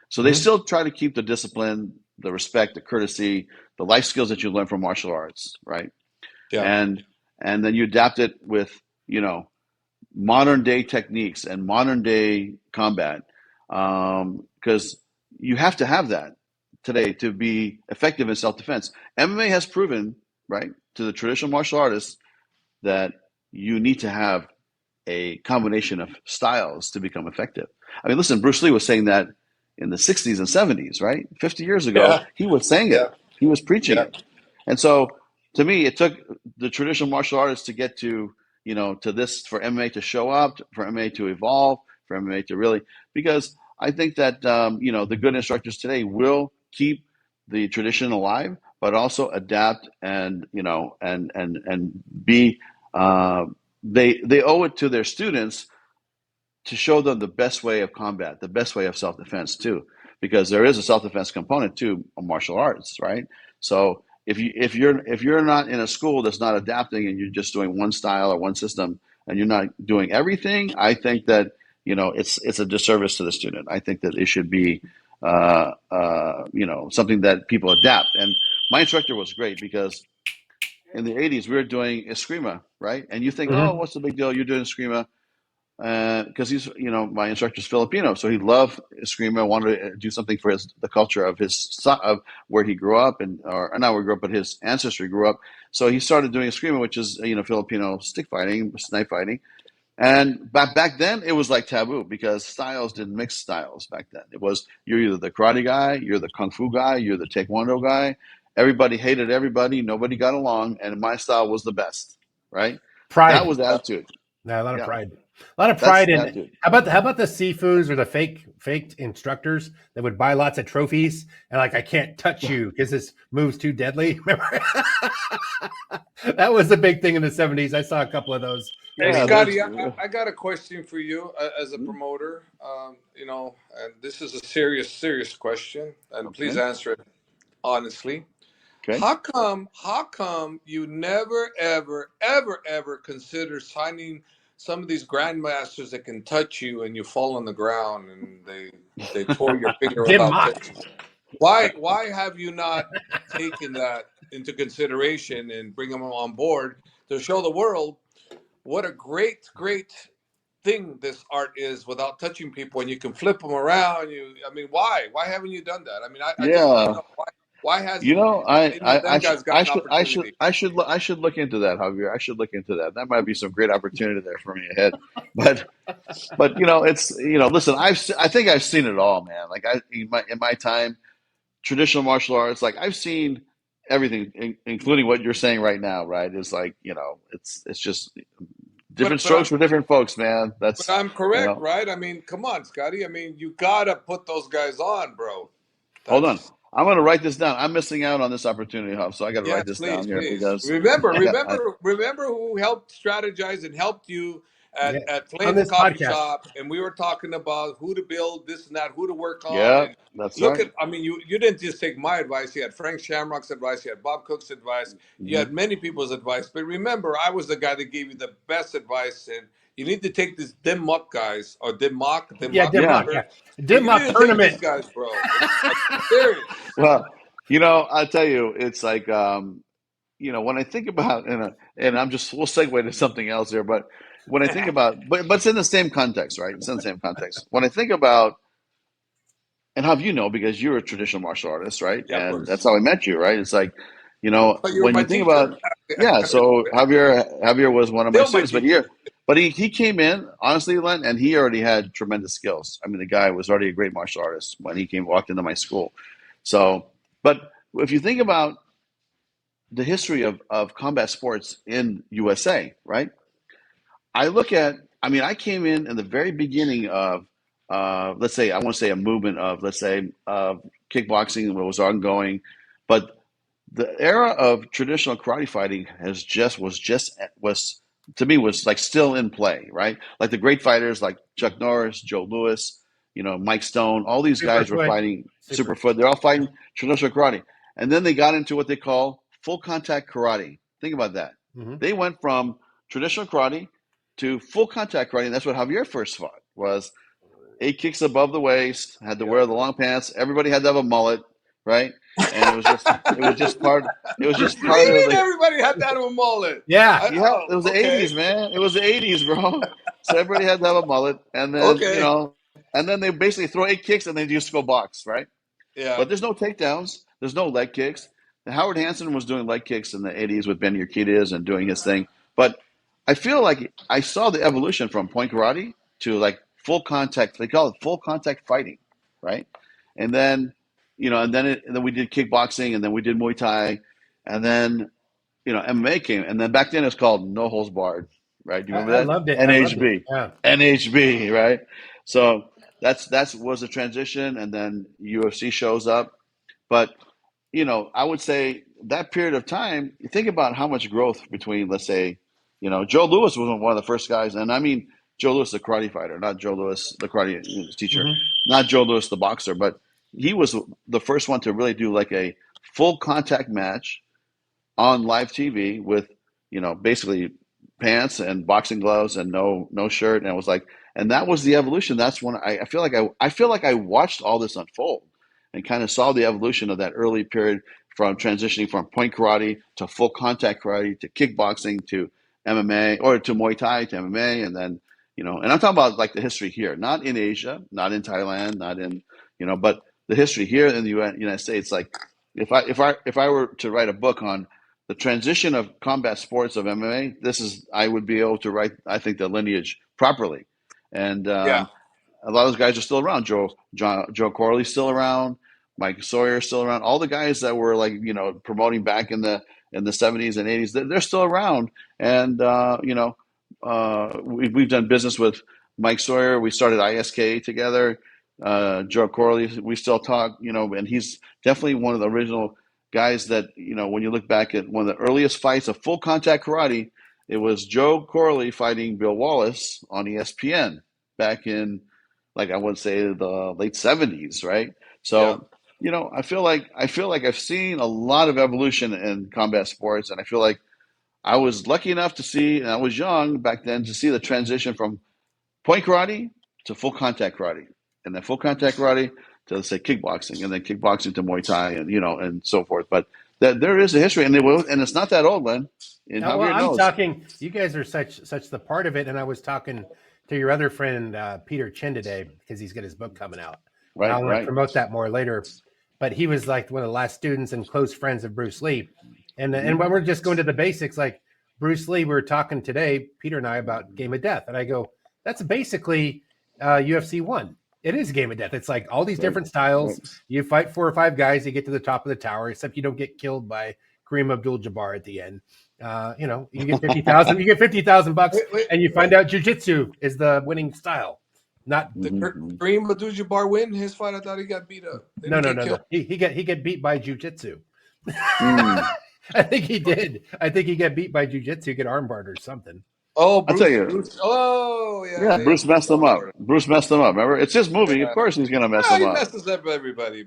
So they still try to keep the discipline, the respect, the courtesy, the life skills that you learn from martial arts, right? Yeah. And then you adapt it with, you know, modern day techniques and modern day combat, because you have to have that today to be effective in self defense. MMA has proven, right, to the traditional martial artists that you need to have a combination of styles to become effective. I mean, listen, Bruce Lee was saying that in the 60s and 70s, right? 50 years ago, Yeah. he was saying Yeah. it, he was preaching Yeah. it. And so to me, it took the traditional martial artists to get to, you know, to this, for MMA to show up, for MMA to evolve, for MMA to really, because I think that, you know, the good instructors today will keep the tradition alive, but also adapt and, you know, and be, uh, they owe it to their students to show them the best way of combat, the best way of self defense too, because there is a self defense component to martial arts, right? So if you're not in a school that's not adapting and you're just doing one style or one system and you're not doing everything, I think that, you know, it's a disservice to the student. I think that it should be you know, something that people adapt. And my instructor was great because in the 80s we were doing eskrima, right? And you think, oh, Hmm. what's the big deal? You're doing eskrima because he's, you know, my instructor's Filipino, so he loved Eskrima, wanted to do something for the culture of of where he grew up, and or not where he grew up, but his ancestry grew up. So he started doing Eskrima, which is, you know, Filipino stick fighting, snipe fighting. And back then it was like taboo because styles didn't mix styles back then. It was, you're either the karate guy, you're the kung fu guy, you're the taekwondo guy. Everybody hated everybody, nobody got along, and my style was the best, right? That Pride. was the attitude. Yeah, a lot of Yeah, pride. A lot of that's pride the in. attitude. How about the Sifus or the faked instructors that would buy lots of trophies and like I can't touch you because this move's too deadly. Remember? That was a big thing in the 70s. I saw a couple of those. I Hey, Yeah, mean, there's. Scotty, I got a question for you as a promoter. You know, and this is a serious, serious question, and please Okay. answer it honestly. Okay. How come you never, ever, ever, ever consider signing some of these grandmasters that can touch you and you fall on the ground and they tore your finger Dim without Mak. touching you? Why have you not taken that into consideration and bring them on board to show the world what a great thing this art is without touching people and you can flip them around? I mean, why haven't you done that? I mean, I just want to Yeah. know why You hasn't know, any of them guys got an opportunity? I should look into that, Javier. I should look into that. That might be some great opportunity there for me ahead. But you know, it's, you know, listen, I think I've seen it all, man. Like in my time, traditional martial arts, like I've seen everything, including what you're saying right now, right? It's like, you know, it's just different But strokes for different folks, man. but That's, I'm you correct, know, right? I mean, come on, Scotty. I mean, you gotta put those guys on, bro. hold on. That's I'm going to write this down. I'm missing out on this opportunity, Huff. So I got to write Yes, this please, down here please. because Remember, I got, I, remember who helped strategize and helped you Yeah. at On Flames this Coffee podcast. Shop, and we were talking about who to build, this and that, who to work on, yeah, and that's look right. at. I mean, you didn't just take my advice. You had Frank Shamrock's advice. You had Bob Cook's advice. You Hmm. had many people's advice. But remember, I was the guy that gave you the best advice, and you need to take these Dim Muck guys or Dim Yeah, Muck, Dim Yeah. Mak. Yeah, whatever. Dim You need Mak to take these tournament. guys, bro. I'm serious. Well, you know, I'll tell you, it's like, you know, when I think about, and I'm just, we'll segue to something else here, but when I think about, but it's in the same context, right? It's in the same context. When I think about, and how you know, because you're a traditional martial artist, right? Yeah, of And that's course. how I met you, right? It's like, you know, But you were when my you think about, teacher. yeah. So Javier was one of my Still my students, teacher. but he came in honestly, Len, and he already had tremendous skills. I mean, the guy was already a great martial artist when he walked into my school. So, but if you think about the history of combat sports in USA, right? I look at, I mean, I came in the very beginning of, let's say, I want to say a movement of, let's say, kickboxing was ongoing, but the era of traditional karate fighting was to me was like still in play, right? Like the great fighters like Chuck Norris, Joe Louis, you know, Mike Stone, all these guys were Superfoot. fighting Super. Superfoot. They're all fighting traditional karate, and then they got into what they call full contact karate. Think about that. Hmm. They went from traditional karate to full contact karate, and that's what Javier first fought was. 8 kicks above the waist, had to wear the long pants. Everybody had to have a mullet, right? And it was just What do part you of mean the everybody had that a mullet? Yeah. yeah, it was the Okay. 80s, man. It was the 80s, bro. So everybody had to have a mullet, and then Okay. and then they basically throw 8 kicks and then just go box, right? Yeah. But there's no takedowns. There's no leg kicks. Howard Hansen was doing leg kicks in the 80s with Ben Urquidez and doing his thing. But I feel like I saw the evolution from point karate to like full contact. They call it full contact fighting, right? And then, and then we did kickboxing, and then we did Muay Thai, and then, MMA came. And then back then it was called No Holds Barred, right? Do you remember I that? loved it. I loved it. NHB. Yeah. NHB, right? So that's was a transition, and then UFC shows up. But I would say that period of time, you think about how much growth between, let's say, Joe Louis was one of the first guys, and I mean Joe Louis, the karate fighter, not Joe Louis, the karate teacher, Mm-hmm. not Joe Louis, the boxer, but he was the first one to really do like a full contact match on live TV with, basically pants and boxing gloves and no shirt, and it was like, and that was the evolution. That's when I feel like I watched all this unfold and kind of saw the evolution of that early period from transitioning from point karate to full contact karate to kickboxing to MMA or to Muay Thai to MMA, and then and I'm talking about like the history here, not in Asia, not in Thailand, not in but the history here in the United States. Like if I were to write a book on the transition of combat sports of MMA, I would be able to write, I think, the lineage properly. And Yeah. a lot of those guys are still around. Joe Corley's still around. Mike Sawyer's still around. All the guys that were like promoting back in the 70s and 80s, they're still around. And we've done business with Mike Sawyer. We started ISK together. Joe Corley, we still talk. And he's definitely one of the original guys that when you look back at one of the earliest fights of full contact karate, it was Joe Corley fighting Bill Wallace on ESPN back in, like, I would say the late 70s, right? Yeah. So I feel like I've seen a lot of evolution in combat sports, and I feel like I was lucky enough to see, and I was young back then, to see the transition from point karate to full contact karate, and then full contact karate to, let's say, kickboxing, and then kickboxing to Muay Thai, and and so forth. But there is a history, and it's not that old, Len. And Well, Javier I'm knows. talking. You guys are such the part of it, and I was talking to your other friend Peter Chin today because he's got his book coming out. And I'll Right. promote that more later. But he was like one of the last students and close friends of Bruce Lee, and when we're just going to the basics, like Bruce Lee, we were talking today, Peter and I, about Game of Death, and I go, that's basically UFC 1. It is a game of death. It's like all these different styles. Right. You fight 4 or 5 guys, you get to the top of the tower, except you don't get killed by Kareem Abdul-Jabbar at the end. You get 50,000. You get $50,000, and you find out jiu-jitsu is the winning style. Not the Kareem Abdul-Jabbar win his fight. I thought he got beat up. No. He get beat by jiu-jitsu. I think he did. I think he got beat by jiu-jitsu, get armbarred or something. Oh, Bruce, I'll tell you. Bruce, oh, yeah. Bruce messed him up. Remember? It's his movie. Of course he's going to mess him He up. messes up everybody.